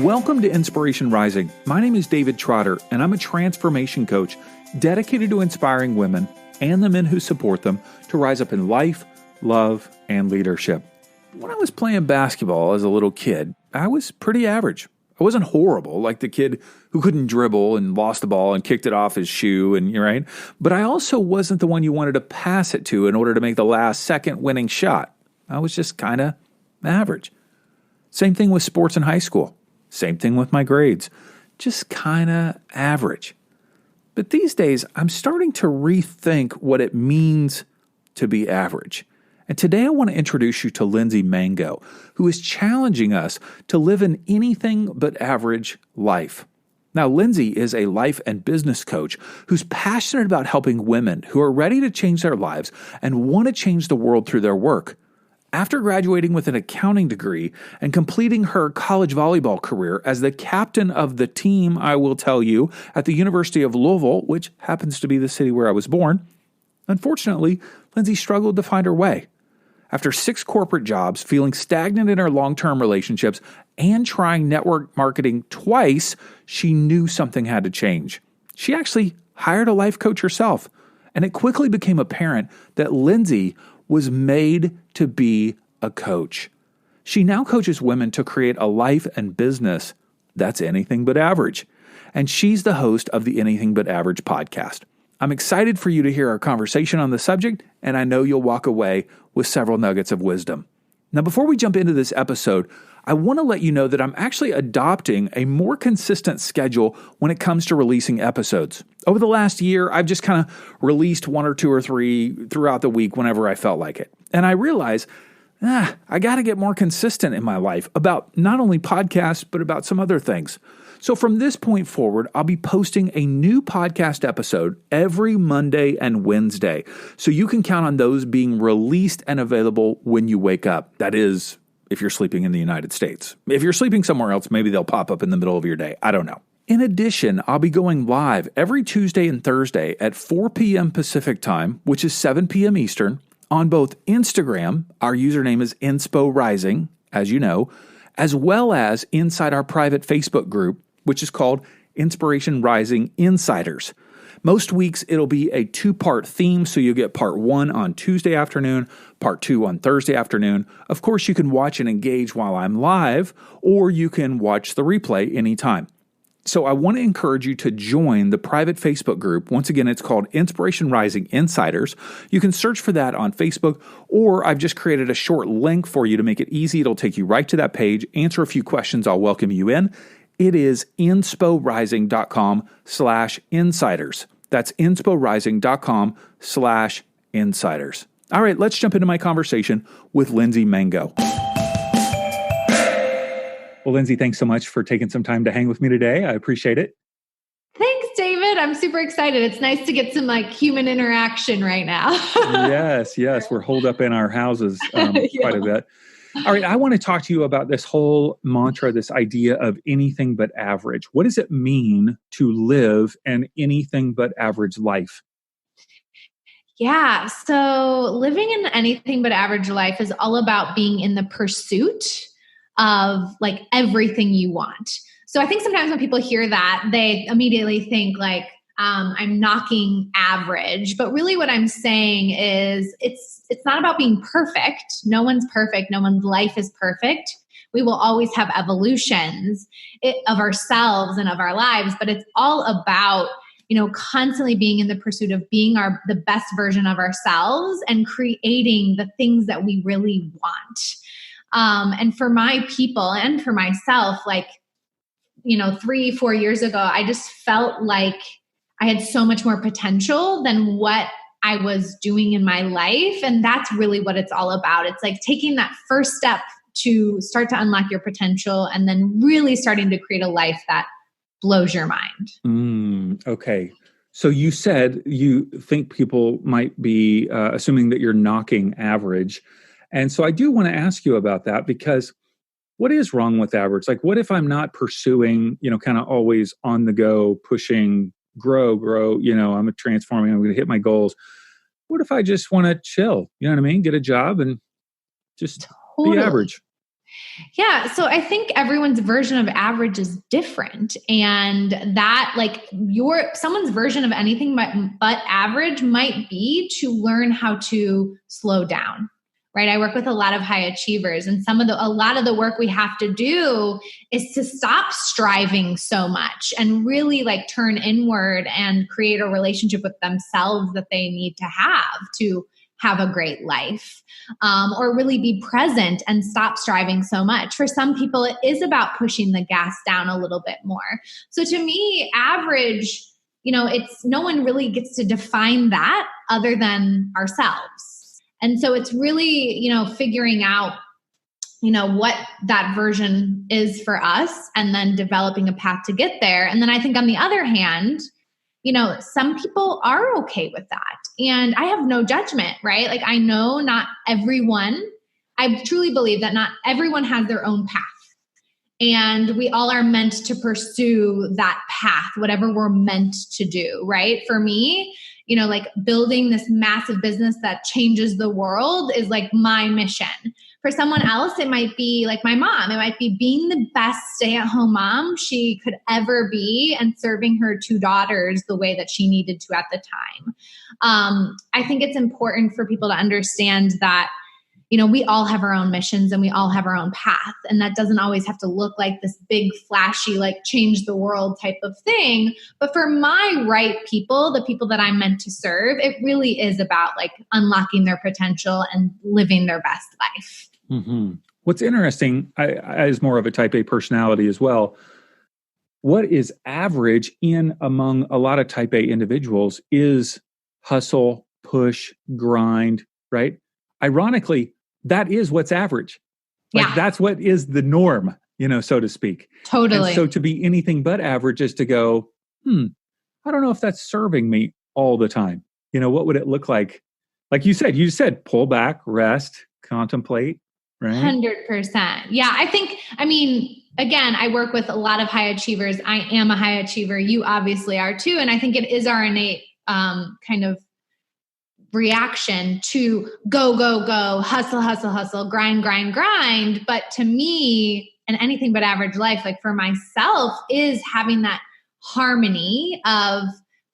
Welcome to Inspiration Rising. My name is David Trotter, and I'm a transformation coach dedicated to inspiring women and the men who support them to rise up in life, love, and leadership. When I was playing basketball as a little kid, I was pretty average. I wasn't horrible, like the kid who couldn't dribble and lost the ball and kicked it off his shoe, and you're right. But I also wasn't the one you wanted to pass it to in order to make the last second winning shot. I was just kind of average. Same thing with sports in high school. Same thing with my grades. Just kind of average. But these days, I'm starting to rethink what it means to be average. And today I want to introduce you to LINDSEY MANGO, who is challenging us to live an anything but average life. Now, LINDSEY is a life and business coach who's passionate about helping women who are ready to change their lives and want to change the world through their work. After graduating with an accounting degree and completing her college volleyball career as the captain of the team, I will tell you, at the University of Louisville, which happens to be the city where I was born, unfortunately, LINDSEY struggled to find her way. After 6 corporate jobs, feeling stagnant in her long-term relationships, and trying network marketing twice, she knew something had to change. She actually hired a life coach herself, and it quickly became apparent that LINDSEY was made to be a coach. She now coaches women to create a life and business that's anything but average. And she's the host of the Anything But Average podcast. I'm excited for you to hear our conversation on the subject, and I know you'll walk away with several nuggets of wisdom. Now, before we jump into this episode, I want to let you know that I'm actually adopting a more consistent schedule when it comes to releasing episodes. Over the last year, I've just kind of released 1 or 2 or 3 throughout the week whenever I felt like it. And I realize, I got to get more consistent in my life about not only podcasts, but about some other things. So from this point forward, I'll be posting a new podcast episode every Monday and Wednesday. So you can count on those being released and available when you wake up. That is, if you're sleeping in the United States. If you're sleeping somewhere else, maybe they'll pop up in the middle of your day. I don't know. In addition, I'll be going live every Tuesday and Thursday at 4 p.m. Pacific time, which is 7 p.m. Eastern, on both Instagram, our username is Inspo Rising, as you know, as well as inside our private Facebook group, which is called Inspiration Rising Insiders. Most weeks, it'll be a 2-part theme, so you'll get part 1 on Tuesday afternoon, part 2 on Thursday afternoon. Of course, you can watch and engage while I'm live, or you can watch the replay anytime. So I want to encourage you to join the private Facebook group. Once again, it's called Inspiration Rising Insiders. You can search for that on Facebook, or I've just created a short link for you to make it easy. It'll take you right to that page, answer a few questions, I'll welcome you in. It is insporising.com/insiders. That's insporising.com/insiders. All right, let's jump into my conversation with LINDSEY MANGO. Well, LINDSEY, thanks so much for taking some time to hang with me today. I appreciate it. Thanks, David. I'm super excited. It's nice to get some human interaction right now. Yes. We're holed up in our houses quite a bit. All right, I want to talk to you about this whole mantra, this idea of anything but average. What does it mean to live an anything but average life? Yeah, so living an anything but average life is all about being in the pursuit of everything you want. So I think sometimes when people hear that, they immediately think I'm knocking average, but really what I'm saying is it's not about being perfect. No one's perfect. No one's life is perfect. We will always have evolutions of ourselves and of our lives, but it's all about, constantly being in the pursuit of being the best version of ourselves and creating the things that we really want. And for my people and for myself, 3-4 years ago, I just felt like I had so much more potential than what I was doing in my life. And that's really what it's all about. It's taking that first step to start to unlock your potential and then really starting to create a life that blows your mind. Okay. So you said you think people might be assuming that you're knocking average. And so I do want to ask you about that, because what is wrong with average? What if I'm not pursuing, kind of always on the go, pushing, grow, I'm transforming, I'm going to hit my goals. What if I just want to chill, you know what I mean? Get a job and just be average. Yeah. So I think everyone's version of average is different. And that like someone's version of anything but average might be to learn how to slow down. Right. I work with a lot of high achievers, and a lot of the work we have to do is to stop striving so much and really like turn inward and create a relationship with themselves that they need to have a great life, or really be present and stop striving so much. For some people, it is about pushing the gas down a little bit more. So to me, average, it's no one really gets to define that other than ourselves. And so it's really, figuring out, what that version is for us and then developing a path to get there. And then I think on the other hand, some people are okay with that. And I have no judgment, right? Like I know not everyone, I truly believe that not everyone has their own path. And we all are meant to pursue that path, whatever we're meant to do, right? For me, like building this massive business that changes the world is like my mission. For someone else, it might be like my mom. It might be being the best stay-at-home mom she could ever be and serving her 2 daughters the way that she needed to at the time. I think it's important for people to understand that we all have our own missions and we all have our own path. And that doesn't always have to look like this big, flashy, like change the world type of thing. But for my right people, the people that I'm meant to serve, it really is about like unlocking their potential and living their best life. Mm-hmm. What's interesting, I as more of a type A personality as well, what is average among a lot of type A individuals is hustle, push, grind, right? Ironically, that is what's average. Like that's what is the norm, so to speak. Totally. And so to be anything but average is to go, I don't know if that's serving me all the time. What would it look like? Like you said, pull back, rest, contemplate, right? 100%. Yeah. Again, I work with a lot of high achievers. I am a high achiever. You obviously are too. And I think it is our innate kind of reaction to go, hustle, grind. But to me, and anything but average life, like for myself, is having that harmony of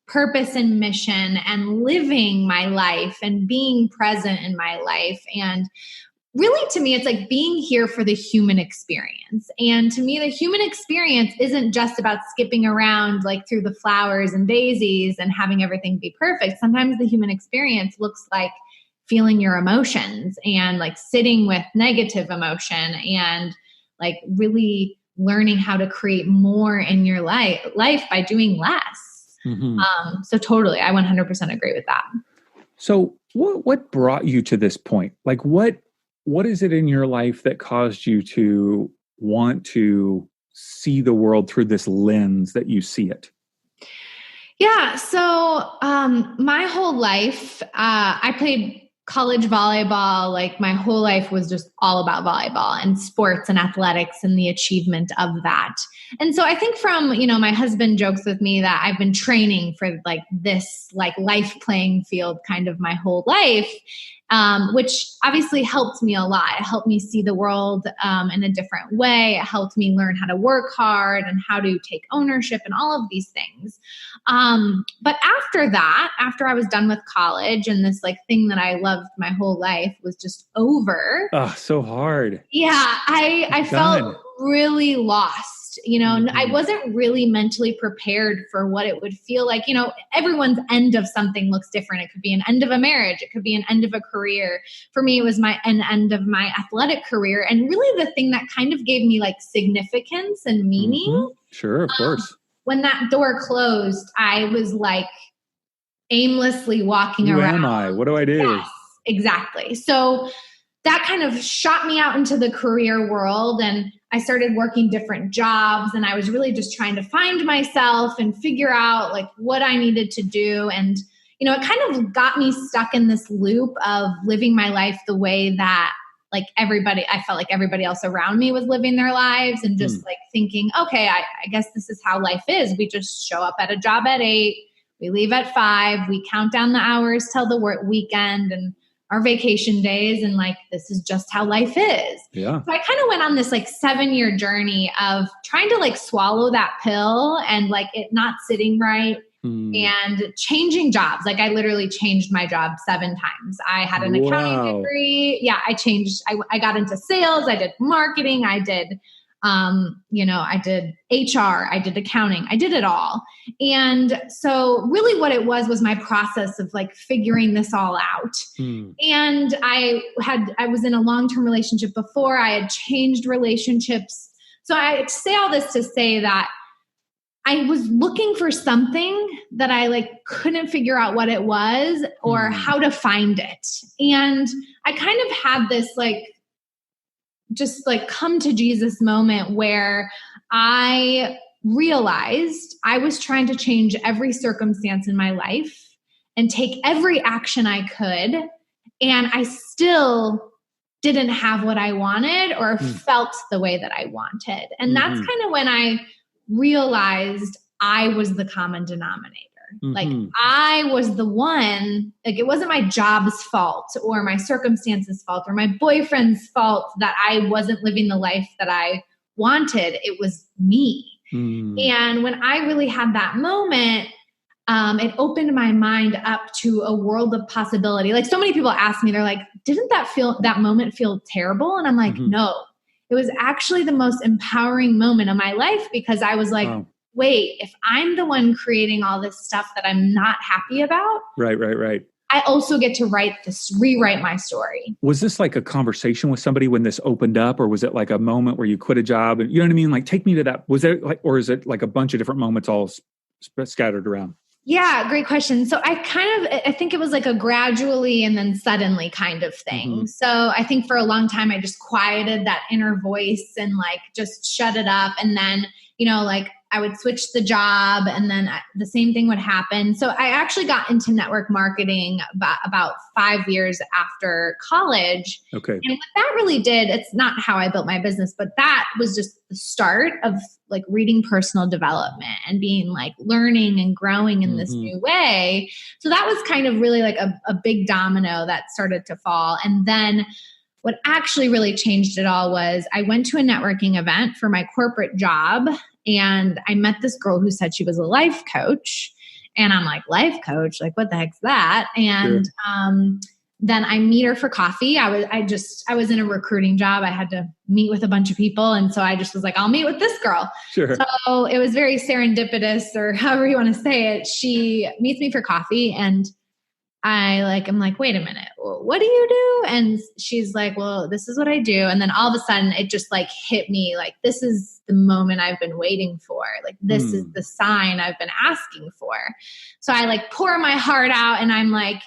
purpose and mission and living my life and being present in my life. And really, to me, it's like being here for the human experience. And to me, the human experience isn't just about skipping around like through the flowers and daisies and having everything be perfect. Sometimes the human experience looks like feeling your emotions and like sitting with negative emotion and like really learning how to create more in your life by doing less. Mm-hmm. So totally, I 100% agree with that. So what brought you to this point? Like what is it in your life that caused you to want to see the world through this lens that you see it? Yeah. So my whole life, I played college volleyball. Like my whole life was just all about volleyball and sports and athletics and the achievement of that. And so I think from, my husband jokes with me that I've been training for like this like life playing field kind of my whole life. Which obviously helped me a lot. It helped me see the world in a different way. It helped me learn how to work hard and how to take ownership and all of these things. But after I was done with college and this like thing that I loved my whole life was just over. Oh, so hard. Yeah, I felt really lost. Mm-hmm. I wasn't really mentally prepared for what it would feel like. Everyone's end of something looks different. It could be an end of a marriage. It could be an end of a career. For me, it was an end of my athletic career. And really the thing that kind of gave me like significance and meaning. Mm-hmm. Sure, of course. When that door closed, I was like aimlessly walking around. Who am I? What do I do? Yes, exactly. So that kind of shot me out into the career world, and I started working different jobs, and I was really just trying to find myself and figure out like what I needed to do. And, it kind of got me stuck in this loop of living my life the way that I felt like everybody else around me was living their lives, and just like thinking, okay, I guess this is how life is. We just show up at a job at 8, we leave at 5, we count down the hours till the weekend, and our vacation days and like, this is just how life is. Yeah. So I kind of went on this like 7-year journey of trying to like swallow that pill and like it not sitting right and changing jobs. Like I literally changed my job 7 times. I had an accounting degree. Yeah. I got into sales. I did marketing. I did, I did HR, I did accounting, I did it all. And so really what it was my process of like figuring this all out. And I was in a long-term relationship before. I had changed relationships. So I say all this to say that I was looking for something that I like couldn't figure out what it was or how to find it. And I kind of had this like, just like come to Jesus moment where I realized I was trying to change every circumstance in my life and take every action I could. And I still didn't have what I wanted or felt the way that I wanted. And that's kind of when I realized I was the common denominator. Like I was the one, like it wasn't my job's fault or my circumstances fault or my boyfriend's fault that I wasn't living the life that I wanted. It was me. And when I really had that moment, it opened my mind up to a world of possibility. Like so many people ask me, they're like, didn't that moment feel terrible? And I'm like, no, it was actually the most empowering moment of my life because I was like, wait, if I'm the one creating all this stuff that I'm not happy about, right. I also get to rewrite my story. Was this like a conversation with somebody when this opened up, or was it like a moment where you quit a job? And you know what I mean? Like, take me to that. Was there like, or is it like a bunch of different moments all scattered around? Yeah, great question. So I think it was like a gradually and then suddenly kind of thing. So I think for a long time, I just quieted that inner voice and like just shut it up. And then, like I would switch the job and then the same thing would happen. So I actually got into network marketing about 5 years after college. Okay. And what that really did, it's not how I built my business, but that was just the start of like reading personal development and being like learning and growing in this new way. So that was kind of really like a big domino that started to fall. And then what actually really changed it all was I went to a networking event for my corporate job and I met this girl who said she was a life coach. And I'm like, life coach? Like, what the heck's that? And then I meet her for coffee. I was in a recruiting job. I had to meet with a bunch of people. And so I just was like, I'll meet with this girl. Sure. So it was very serendipitous or however you want to say it. She meets me for coffee and I'm like, wait a minute, what do you do? And she's like, well, this is what I do. And then all of a sudden it just like hit me like, this is the moment I've been waiting for. Like, this is the sign I've been asking for. So I like pour my heart out and I'm like,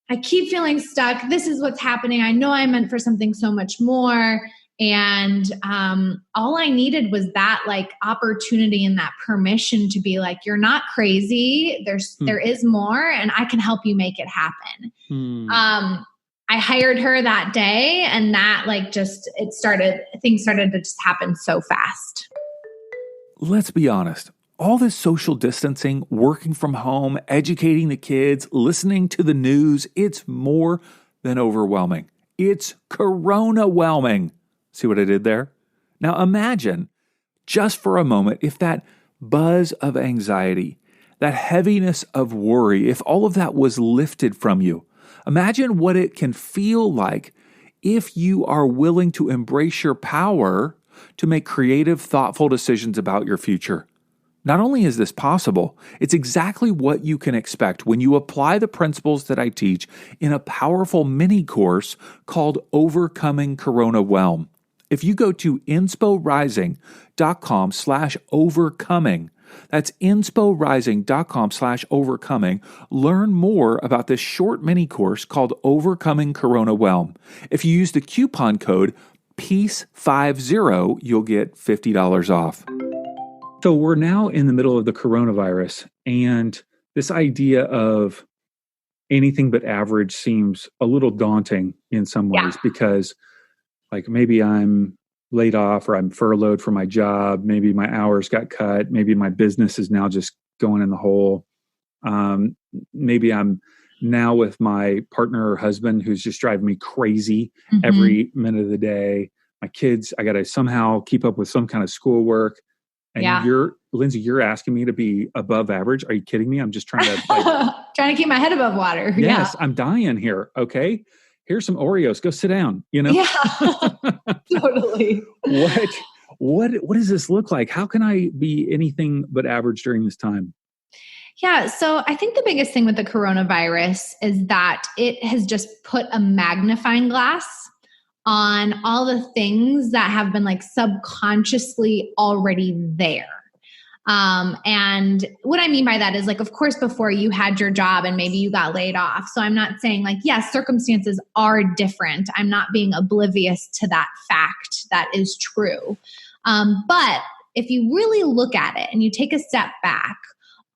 I keep feeling stuck. This is what's happening. I know I'm meant for something so much more. And all I needed was that like opportunity and that permission to be like, you're not crazy. There is more and I can help you make it happen. I hired her that day and that like things started to just happen so fast. Let's be honest. All this social distancing, working from home, educating the kids, listening to the news, it's more than overwhelming. It's corona-whelming. See what I did there? Now imagine, just for a moment, if that buzz of anxiety, that heaviness of worry, if all of that was lifted from you. Imagine what it can feel like if you are willing to embrace your power to make creative, thoughtful decisions about your future. Not only is this possible, it's exactly what you can expect when you apply the principles that I teach in a powerful mini course called Overcoming Corona Whelm. If you go to insporising.com/overcoming, that's insporising.com/overcoming, learn more about this short mini course called Overcoming Corona Whelm. If you use the coupon code PEACE50, you'll get $50 off. So we're now in the middle of the coronavirus, and this idea of anything but average seems a little daunting in some ways because like maybe I'm laid off or I'm furloughed from my job. Maybe my hours got cut. Maybe my business is now just going in the hole. Maybe I'm now with my partner or husband who's just driving me crazy Mm-hmm. every minute of the day. My kids, I got to somehow keep up with some kind of schoolwork. And Lindsay, you're asking me to be above average. Are you kidding me? I'm just trying to trying to keep my head above water. Yes, I'm dying here. Okay. Here's some Oreos. Go sit down, Yeah, totally. What does this look like? How can I be anything but average during this time? Yeah. So I think the biggest thing with the coronavirus is that it has just put a magnifying glass on all the things that have been like subconsciously already there. And what I mean by that is like, of course, before you had your job and maybe you got laid off. So I'm not saying like, yes, circumstances are different. I'm not being oblivious to that fact. That is true. But if you really look at it and you take a step back,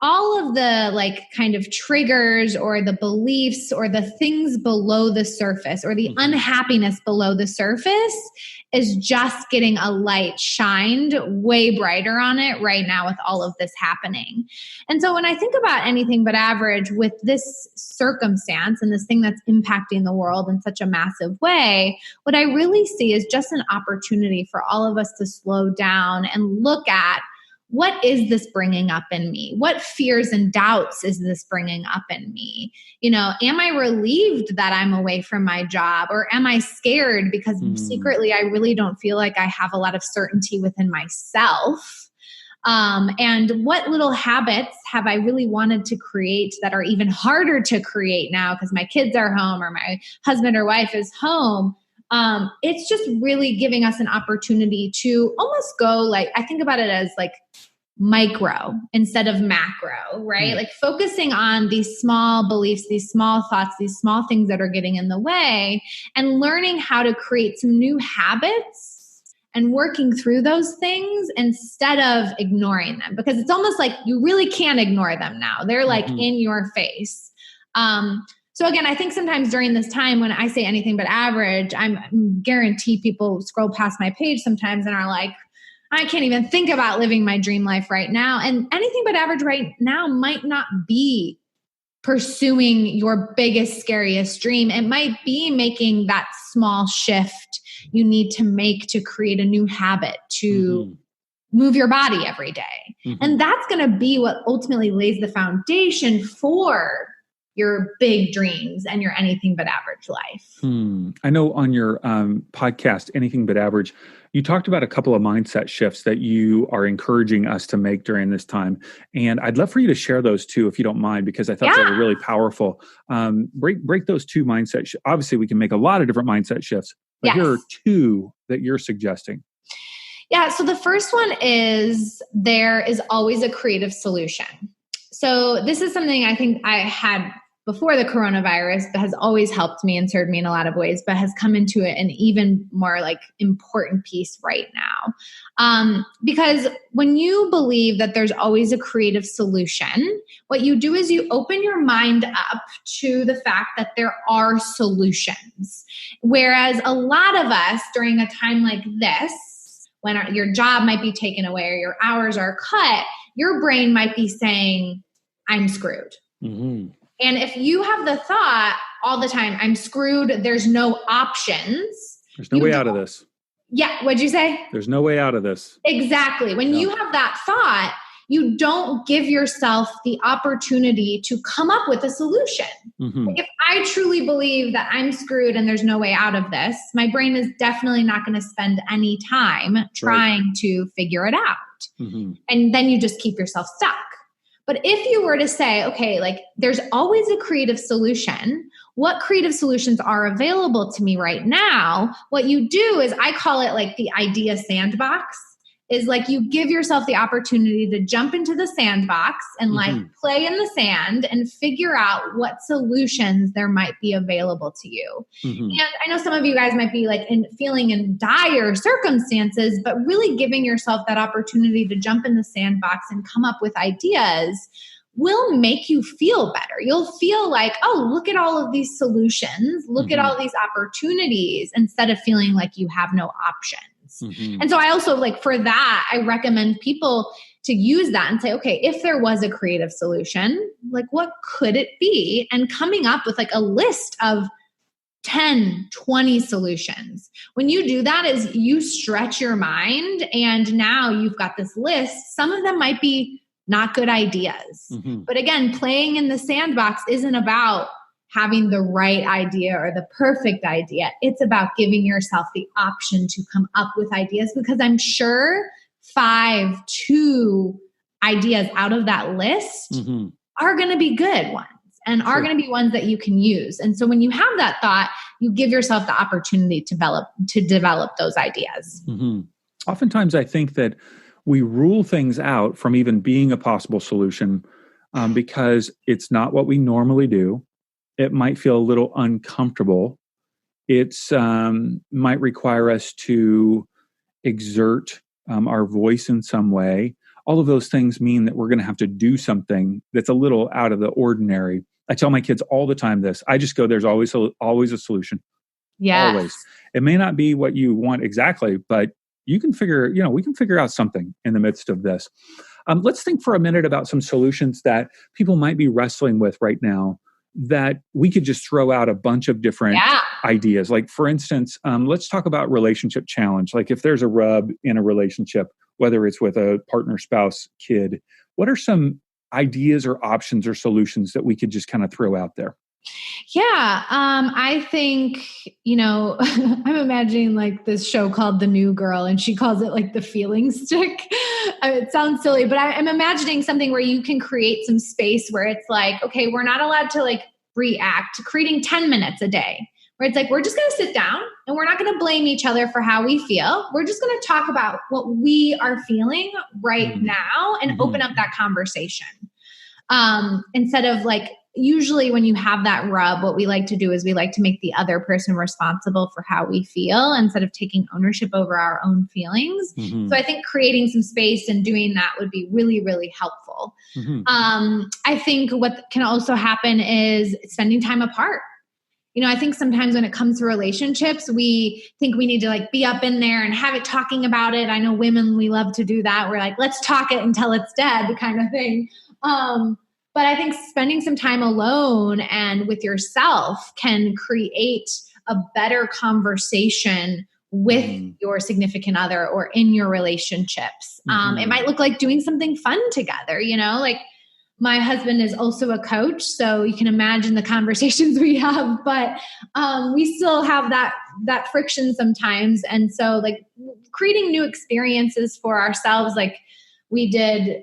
all of the like kind of triggers or the beliefs or the things below the surface or the unhappiness below the surface is just getting a light shined way brighter on it right now with all of this happening. And so when I think about anything but average with this circumstance and this thing that's impacting the world in such a massive way, what I really see is just an opportunity for all of us to slow down and look at, what is this bringing up in me? What fears and doubts is this bringing up in me? You know, am I relieved that I'm away from my job, or am I scared because secretly I really don't feel like I have a lot of certainty within myself? And what little habits have I really wanted to create that are even harder to create now because my kids are home or my husband or wife is home? It's just really giving us an opportunity to almost go like, I think about it as like micro instead of macro, right? Like focusing on these small beliefs, these small thoughts, these small things that are getting in the way, and learning how to create some new habits and working through those things instead of ignoring them, because it's almost like you really can't ignore them now. They're like in your face. So again, I think sometimes during this time when I say anything but average, I guarantee people scroll past my page sometimes and are like, I can't even think about living my dream life right now. And anything but average right now might not be pursuing your biggest, scariest dream. It might be making that small shift you need to make to create a new habit, to move your body every day. And that's going to be what ultimately lays the foundation for your big dreams and your anything but average life. I know on your podcast, Anything But Average, you talked about a couple of mindset shifts that you are encouraging us to make during this time. And I'd love for you to share those too, if you don't mind, because I thought they were really powerful. Break those two mindset shifts. Obviously, we can make a lot of different mindset shifts, but here are two that you're suggesting. Yeah. So the first one is there is always a creative solution. So this is something I think I had before the coronavirus, but has always helped me and served me in a lot of ways, but has come into an even more like important piece right now. Because when you believe that there's always a creative solution, what you do is you open your mind up to the fact that there are solutions. Whereas a lot of us during a time like this, when your job might be taken away or your hours are cut, your brain might be saying, I'm screwed. And if you have the thought all the time, I'm screwed, there's no options. There's no way out of this. Yeah. What'd you say? There's no way out of this. Exactly. When you have that thought, you don't give yourself the opportunity to come up with a solution. Like if I truly believe that I'm screwed and there's no way out of this, my brain is definitely not going to spend any time trying to figure it out. And then you just keep yourself stuck. But if you were to say, okay, like there's always a creative solution, what creative solutions are available to me right now? What you do is, I call it like the idea sandbox, is like you give yourself the opportunity to jump into the sandbox and like play in the sand and figure out what solutions there might be available to you. And I know some of you guys might be like feeling in dire circumstances, but really giving yourself that opportunity to jump in the sandbox and come up with ideas will make you feel better. You'll feel like, oh, look at all of these solutions, look at all these opportunities, instead of feeling like you have no options. And so I also like for that, I recommend people to use that and say, okay, if there was a creative solution, like what could it be? And coming up with like a list of 10, 20 solutions. When you do that is you stretch your mind and now you've got this list. Some of them might be not good ideas. Mm-hmm. But again, playing in the sandbox isn't about having the right idea or the perfect idea. It's about giving yourself the option to come up with ideas, because I'm sure 2 ideas out of that list mm-hmm. are going to be good ones. And are going to be ones that you can use. And so when you have that thought, you give yourself the opportunity to develop those ideas. Mm-hmm. Oftentimes, I think that we rule things out from even being a possible solution because it's not what we normally do. It might feel a little uncomfortable. It's might require us to exert our voice in some way. All of those things mean that we're going to have to do something that's a little out of the ordinary. I tell my kids all the time this. I just go, there's always a solution. Yes. Always. It may not be what you want exactly, but we can figure out something in the midst of this. Let's think for a minute about some solutions that people might be wrestling with right now that we could just throw out a bunch of different ideas. Like, for instance, let's talk about relationship challenge. Like if there's a rub in a relationship, whether it's with a partner, spouse, kid, what are some ideas or options or solutions that we could just kind of throw out there? Yeah. I think, I'm imagining like this show called The New Girl, and she calls it like the feeling stick. It sounds silly, but I'm imagining something where you can create some space where it's like, okay, we're not allowed to like react, creating 10 minutes a day where it's like, we're just going to sit down and we're not going to blame each other for how we feel. We're just going to talk about what we are feeling right mm-hmm. now and mm-hmm. open up that conversation. Instead of like, usually when you have that rub, what we like to do is we like to make the other person responsible for how we feel instead of taking ownership over our own feelings. Mm-hmm. So I think creating some space and doing that would be really, really helpful. Mm-hmm. I think what can also happen is spending time apart. I think sometimes when it comes to relationships, we think we need to like be up in there and have it talking about it. I know women, we love to do that. We're like, let's talk it until it's dead kind of thing. But I think spending some time alone and with yourself can create a better conversation with your significant other or in your relationships. It might look like doing something fun together, like my husband is also a coach, so you can imagine the conversations we have, but we still have that friction sometimes. And so like creating new experiences for ourselves, like we did,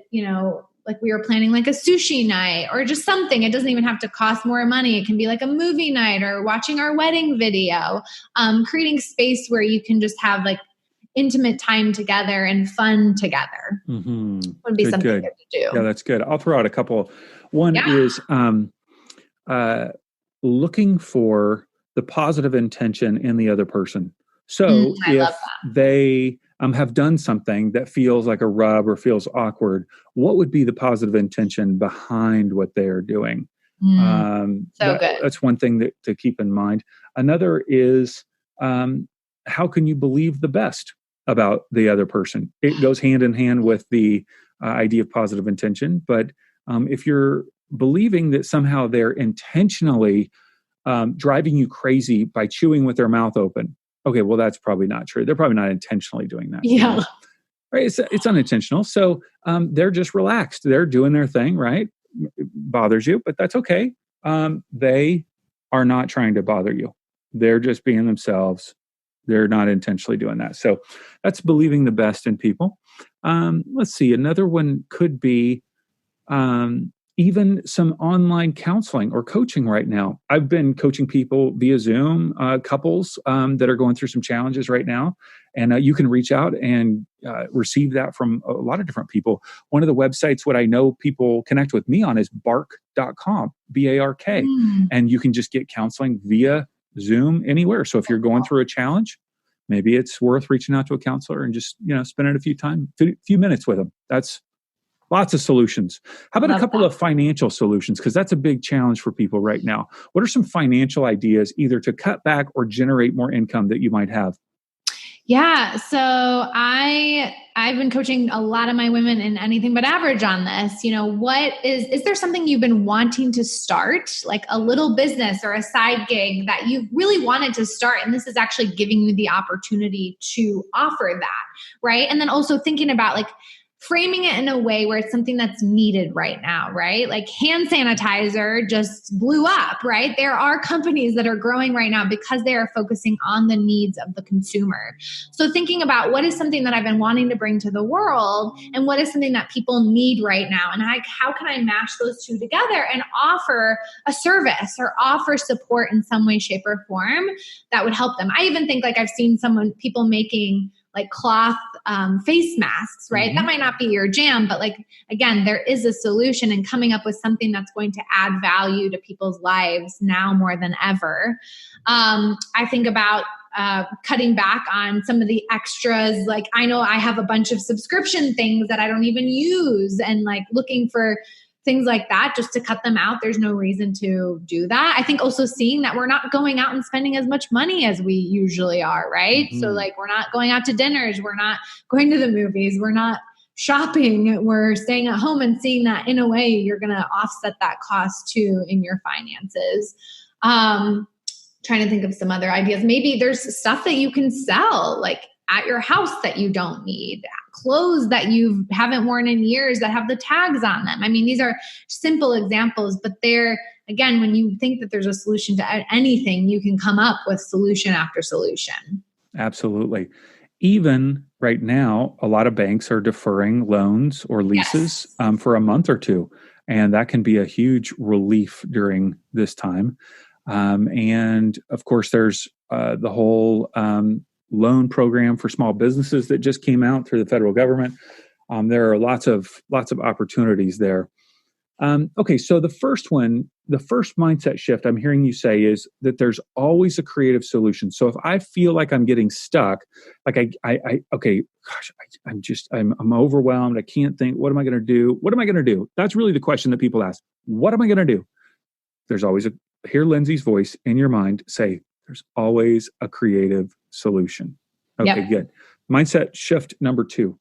like we were planning like a sushi night or just something. It doesn't even have to cost more money. It can be like a movie night or watching our wedding video, creating space where you can just have like intimate time together and fun together. Mm-hmm. Would be something good to do. Yeah, that's good. I'll throw out a couple. One is looking for the positive intention in the other person. So if they have done something that feels like a rub or feels awkward, what would be the positive intention behind what they are doing? Good. That's one thing to keep in mind. Another is how can you believe the best about the other person? It goes hand in hand with the idea of positive intention. But if you're believing that somehow they're intentionally driving you crazy by chewing with their mouth open, okay, well, that's probably not true. They're probably not intentionally doing that. Yeah. Right? It's unintentional. So they're just relaxed. They're doing their thing, right? It bothers you, but that's okay. They are not trying to bother you. They're just being themselves. They're not intentionally doing that. So that's believing the best in people. Let's see. Another one could be even some online counseling or coaching right now. I've been coaching people via Zoom, couples that are going through some challenges right now. And you can reach out and receive that from a lot of different people. One of the websites, what I know people connect with me on is bark.com, B-A-R-K. And you can just get counseling via Zoom anywhere. So if you're going through a challenge, maybe it's worth reaching out to a counselor and just, spending a few minutes with them. That's lots of solutions. How about a couple of financial solutions? Because that's a big challenge for people right now. What are some financial ideas either to cut back or generate more income that you might have? Yeah. So I've been coaching a lot of my women in anything but average on this. What is there something you've been wanting to start, like a little business or a side gig that you really wanted to start? And this is actually giving you the opportunity to offer that. Right. And then also thinking about like framing it in a way where it's something that's needed right now, right? Like hand sanitizer just blew up, right? There are companies that are growing right now because they are focusing on the needs of the consumer. So thinking about what is something that I've been wanting to bring to the world and what is something that people need right now, and how can I mash those two together and offer a service or offer support in some way, shape, or form that would help them. I even think like I've seen people making like cloth face masks, right? That might not be your jam, but like, again, there is a solution, and coming up with something that's going to add value to people's lives now more than ever. I think about cutting back on some of the extras. Like I know I have a bunch of subscription things that I don't even use, and like looking for things like that just to cut them out. There's no reason to do that. I think also seeing that we're not going out and spending as much money as we usually are, right? So like we're not going out to dinners, we're not going to the movies, we're not shopping, we're staying at home, and seeing that in a way you're going to offset that cost too in your finances. Trying to think of some other ideas. Maybe there's stuff that you can sell like at your house that you don't need, clothes that you haven't worn in years that have the tags on them. I mean, these are simple examples, but they're, again, when you think that there's a solution to anything, you can come up with solution after solution. Absolutely. Even right now, a lot of banks are deferring loans or leases for a month or two. And that can be a huge relief during this time. And of course, there's the whole loan program for small businesses that just came out through the federal government. There are lots of opportunities there. Okay, so the first mindset shift I'm hearing you say is that there's always a creative solution. So if I feel like I'm getting stuck, like I'm overwhelmed. I can't think. What am I going to do? What am I going to do? That's really the question that people ask. What am I going to do? There's always hear Lindsey's voice in your mind say, there's always a creative solution. Okay, Good. Mindset shift number 2.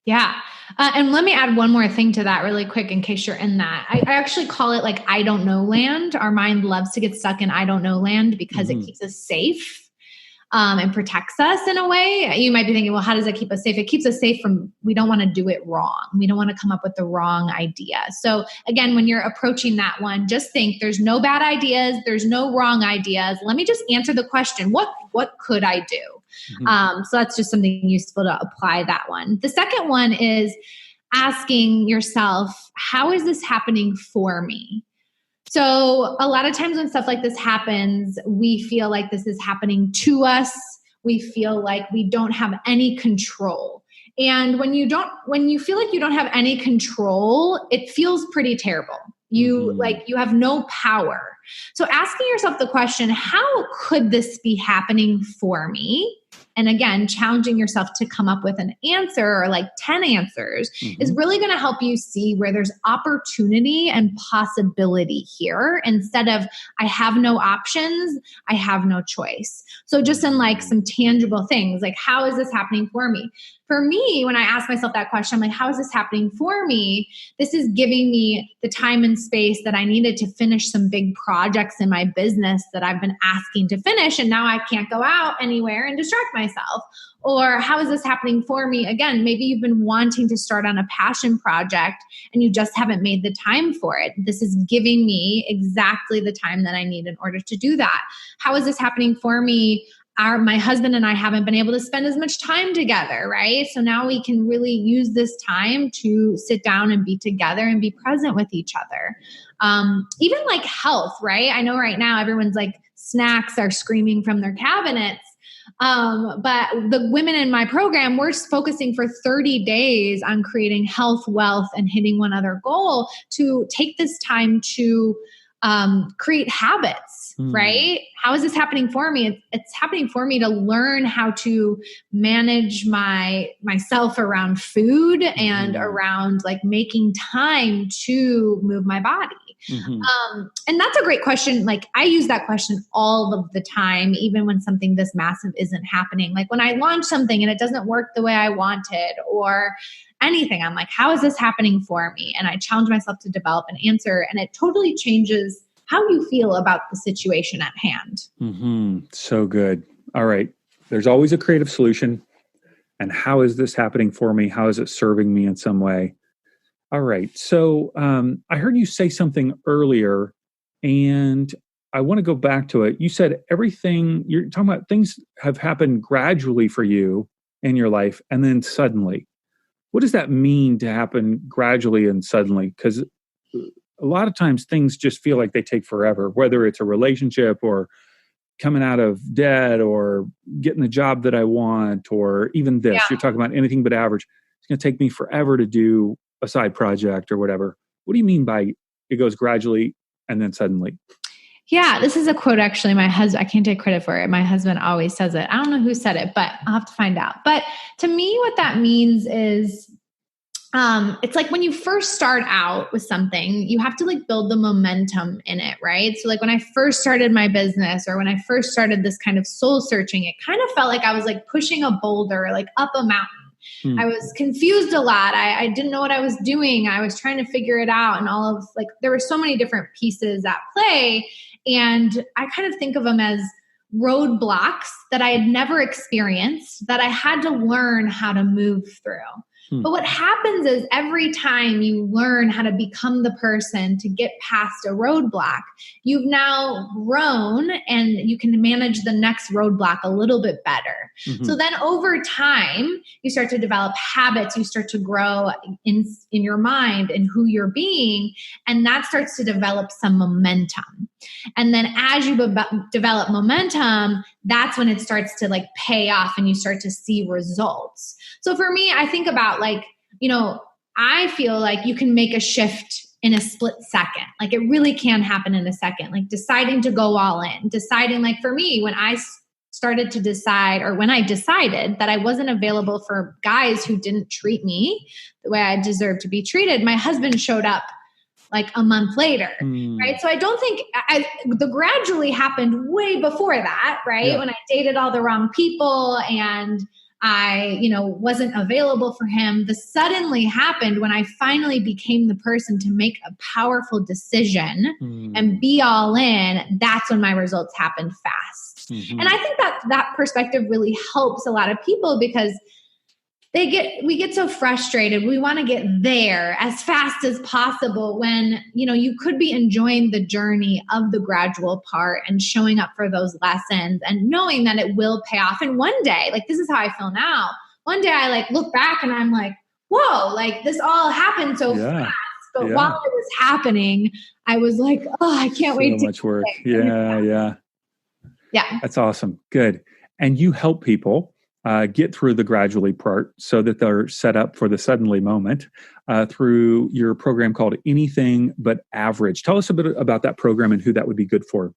Yeah. And let me add one more thing to that really quick in case you're in that. I actually call it like I don't know land. Our mind loves to get stuck in I don't know land because it keeps us safe. And protects us in a way. You might be thinking, well, how does it keep us safe? It keeps us safe from, we don't want to do it wrong. We don't want to come up with the wrong idea. So again, when you're approaching that one, just think there's no bad ideas. There's no wrong ideas. Let me just answer the question. What could I do? So that's just something useful to apply that one. The second one is asking yourself, how is this happening for me? So a lot of times when stuff like this happens, we feel like this is happening to us. We feel like we don't have any control. And when you feel like you don't have any control, it feels pretty terrible. You have no power. So asking yourself the question, how could this be happening for me? And again, challenging yourself to come up with an answer or like 10 answers is really going to help you see where there's opportunity and possibility here instead of I have no options, I have no choice. So just in like some tangible things, like how is this happening for me? For me, when I ask myself that question, I'm like, how is this happening for me? This is giving me the time and space that I needed to finish some big projects in my business that I've been asking to finish. And now I can't go out anywhere and distract myself. Or how is this happening for me? Again, maybe you've been wanting to start on a passion project and you just haven't made the time for it. This is giving me exactly the time that I need in order to do that. How is this happening for me? My husband and I haven't been able to spend as much time together, right? So now we can really use this time to sit down and be together and be present with each other. Even like health, right? I know right now everyone's like snacks are screaming from their cabinets. But the women in my program, we're focusing for 30 days on creating health, wealth, and hitting one other goal to take this time to create habits, right? How is this happening for me? It's happening for me to learn how to manage myself around food and around like making time to move my body. And that's a great question. Like I use that question all of the time, even when something this massive isn't happening. Like when I launch something and it doesn't work the way I wanted or anything, I'm like, how is this happening for me? And I challenge myself to develop an answer, and it totally changes how you feel about the situation at hand. So good. All right. There's always a creative solution. And how is this happening for me? How is it serving me in some way? All right. So I heard you say something earlier, and I want to go back to it. You said everything, you're talking about things have happened gradually for you in your life and then suddenly. What does that mean to happen gradually and suddenly? Because a lot of times things just feel like they take forever, whether it's a relationship or coming out of debt or getting the job that I want, or even this. You're talking about anything but average. It's going to take me forever to do a side project or whatever. What do you mean by it goes gradually and then suddenly? Yeah, this is a quote actually. My husband, I can't take credit for it. My husband always says it. I don't know who said it, but I'll have to find out. But to me, what that means is it's like when you first start out with something, you have to like build the momentum in it, right? So like when I first started my business, or when I first started this kind of soul searching, it kind of felt like I was like pushing a boulder like up a mountain. I was confused a lot. I didn't know what I was doing. I was trying to figure it out, and all of like, there were so many different pieces at play. And I kind of think of them as roadblocks that I had never experienced that I had to learn how to move through. But what happens is every time you learn how to become the person to get past a roadblock, you've now grown and you can manage the next roadblock a little bit better. So then over time, you start to develop habits, you start to grow in your mind and who you're being, and that starts to develop some momentum. And then as you develop momentum, that's when it starts to like pay off and you start to see results. So for me, I think about like, I feel like you can make a shift in a split second. Like it really can happen in a second, like deciding to go all in, deciding like for me, when I started to decide, or when I decided that I wasn't available for guys who didn't treat me the way I deserved to be treated, my husband showed up like a month later, right? So I don't think the gradually happened way before that, right? When I dated all the wrong people and I, wasn't available for him. The suddenly happened when I finally became the person to make a powerful decision and be all in. That's when my results happened fast. And I think that perspective really helps a lot of people, because we get so frustrated. We want to get there as fast as possible when, you could be enjoying the journey of the gradual part and showing up for those lessons and knowing that it will pay off. And one day, like, this is how I feel now. One day I like look back and I'm like, whoa, like this all happened so fast. But while it was happening, I was like, oh, I can't wait. So much work. Yeah. That's awesome. Good. And you help people get through the gradually part so that they're set up for the suddenly moment through your program called Anything But Average. Tell us a bit about that program and who that would be good for.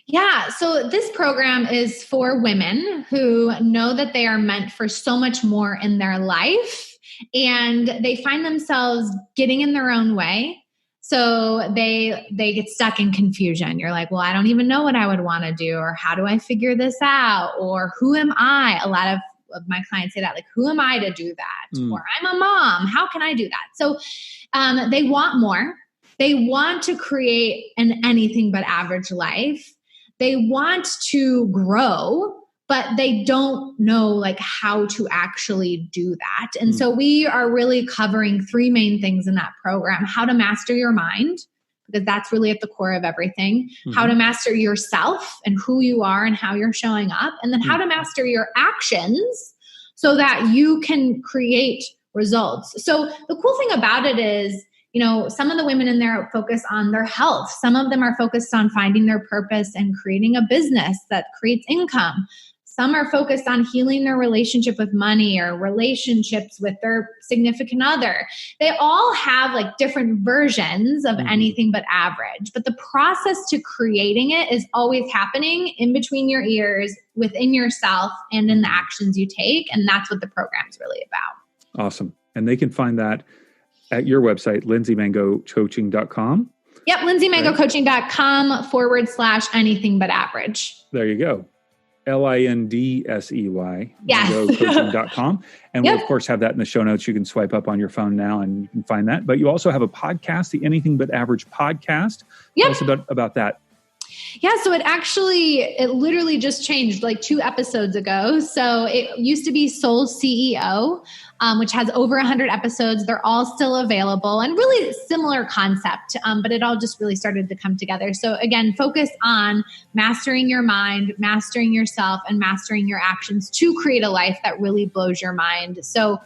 Yeah. So this program is for women who know that they are meant for so much more in their life, and they find themselves getting in their own way. So they get stuck in confusion. You're like, well, I don't even know what I would want to do, or how do I figure this out? Or who am I? A lot of my clients say that, like, who am I to do that? Or I'm a mom. How can I do that? So they want more. They want to create an anything but average life. They want to grow, but they don't know like how to actually do that. And so we are really covering three main things in that program: how to master your mind, because that's really at the core of everything; how to master yourself and who you are and how you're showing up; and then how to master your actions so that you can create results. So the cool thing about it is, some of the women in there focus on their health. Some of them are focused on finding their purpose and creating a business that creates income. Some are focused on healing their relationship with money or relationships with their significant other. They all have like different versions of anything but average. But the process to creating it is always happening in between your ears, within yourself, and in the actions you take. And that's what the program's really about. Awesome. And they can find that at your website, lindseymangocoaching.com. Yep, LINDSEYMANGOCoaching.com/anything but average. There you go. LINDSEY, Yes. mangocoaching.com. And we'll, of course, have that in the show notes. You can swipe up on your phone now and you can find that. But you also have a podcast, the Anything But Average podcast. Yep. Tell us about that. Yeah, so it literally just changed like 2 episodes ago. So it used to be Soul CEO, which has over 100 episodes. They're all still available and really similar concept, but it all just really started to come together. So again, focus on mastering your mind, mastering yourself, and mastering your actions to create a life that really blows your mind. So,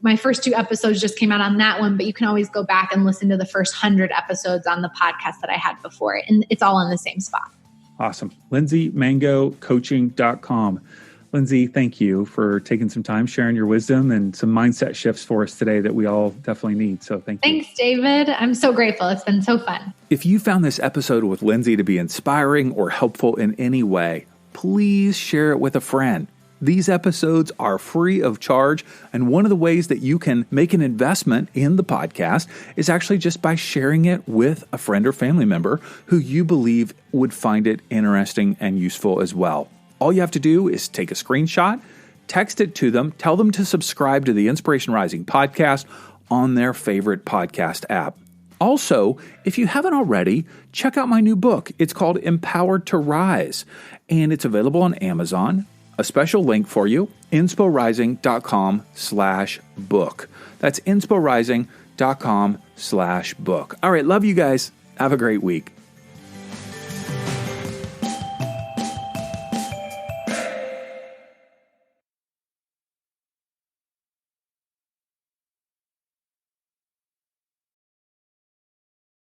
my first 2 episodes just came out on that one, but you can always go back and listen to the first 100 episodes on the podcast that I had before. And it's all in the same spot. Awesome. LINDSEYMANGOCoaching.com. Lindsey, thank you for taking some time, sharing your wisdom and some mindset shifts for us today that we all definitely need. So thank you. Thanks, David. I'm so grateful. It's been so fun. If you found this episode with Lindsey to be inspiring or helpful in any way, please share it with a friend. These episodes are free of charge, and one of the ways that you can make an investment in the podcast is actually just by sharing it with a friend or family member who you believe would find it interesting and useful as well. All you have to do is take a screenshot, text it to them, tell them to subscribe to the Inspiration Rising podcast on their favorite podcast app. Also, if you haven't already, check out my new book. It's called Empowered to Rise, and it's available on Amazon. A special link for you, insporising.com/book. That's insporising.com/book. All right, love you guys. Have a great week.